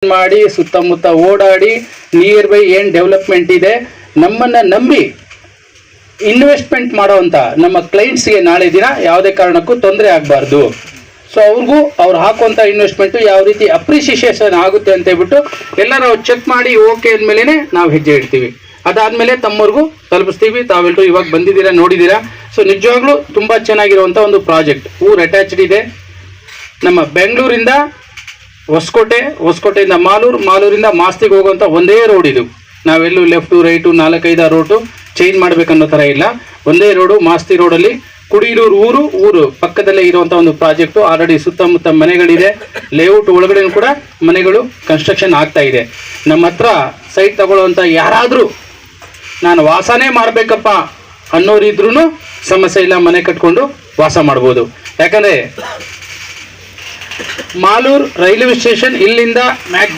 ಮಾಡಿ ಸುತ್ತಮುತ್ತ ಓಡಾಡಿ ನಿಯರ್ ಬೈ ಏನ್ ಡೆವಲಪ್ಮೆಂಟ್ ಇದೆ ನಮ್ಮನ್ನ ನಂಬಿ ಇನ್ವೆಸ್ಟ್ಮೆಂಟ್ ಮಾಡೋವಂಥ ನಮ್ಮ ಕ್ಲೈಂಟ್ಸ್ಗೆ ನಾಳೆ ದಿನ ಯಾವುದೇ ಕಾರಣಕ್ಕೂ ತೊಂದರೆ ಆಗಬಾರ್ದು. ಸೊ ಅವ್ರಿಗೂ ಅವ್ರು ಹಾಕುವಂಥ ಇನ್ವೆಸ್ಟ್ಮೆಂಟು ಯಾವ ರೀತಿ ಅಪ್ರಿಸಿಯೇಷನ್ ಆಗುತ್ತೆ ಅಂತ ಹೇಳ್ಬಿಟ್ಟು ಎಲ್ಲ ನಾವು ಚೆಕ್ ಮಾಡಿ ಓಕೆ ಅಂದಮೇಲೆ ನಾವು ಹೆಜ್ಜೆ ಇಡ್ತೀವಿ. ಅದಾದಮೇಲೆ ತಮ್ಮವ್ರಿಗೂ ತಲುಪಿಸ್ತೀವಿ. ತಾವೆಲ್ಲರೂ ಇವಾಗ ಬಂದಿದ್ದೀರಾ, ನೋಡಿದ್ದೀರಾ. ಸೊ ನಿಜವಾಗ್ಲೂ ತುಂಬ ಚೆನ್ನಾಗಿರುವಂಥ ಒಂದು ಪ್ರಾಜೆಕ್ಟ್. ಊರು ಅಟ್ಯಾಚ್ಡ್ ಇದೆ. ನಮ್ಮ ಬೆಂಗಳೂರಿಂದ ಹೊಸಕೋಟೆಯಿಂದ ಮಾಲೂರಿಂದ ಮಾಸ್ತಿಗೆ ಹೋಗುವಂಥ ಒಂದೇ ರೋಡ್ ಇದು. ನಾವೆಲ್ಲೂ ಲೆಫ್ಟು ರೈಟು 4-5 ರೋಡು ಚೇಂಜ್ ಮಾಡ್ಬೇಕನ್ನೋ ಥರ ಇಲ್ಲ. ಒಂದೇ ರೋಡು, ಮಾಸ್ತಿ ರೋಡಲ್ಲಿ ಕುಡಿಯೂರು ಊರು ಪಕ್ಕದಲ್ಲೇ ಇರುವಂಥ ಒಂದು ಪ್ರಾಜೆಕ್ಟು. ಆಲ್ರೆಡಿ ಸುತ್ತಮುತ್ತ ಮನೆಗಳಿದೆ. ಲೇಔಟ್ ಒಳಗಡೆ ಕೂಡ ಮನೆಗಳು ಕನ್ಸ್ಟ್ರಕ್ಷನ್ ಆಗ್ತಾ ಇದೆ. ನಮ್ಮ ಹತ್ರ ಸೈಟ್ ತಗೊಳ್ಳುವಂಥ ಯಾರಾದರೂ ನಾನು ವಾಸನೇ ಮಾಡಬೇಕಪ್ಪ ಅನ್ನೋರಿದ್ರೂ ಸಮಸ್ಯೆ ಇಲ್ಲ, ಮನೆ ಕಟ್ಕೊಂಡು ವಾಸ ಮಾಡ್ಬೋದು. ಯಾಕಂದರೆ ಮಾಲೂರು ರೈಲ್ವೆ ಸ್ಟೇಷನ್ ಇಲ್ಲಿಂದ ಮ್ಯಾಕ್ಸ್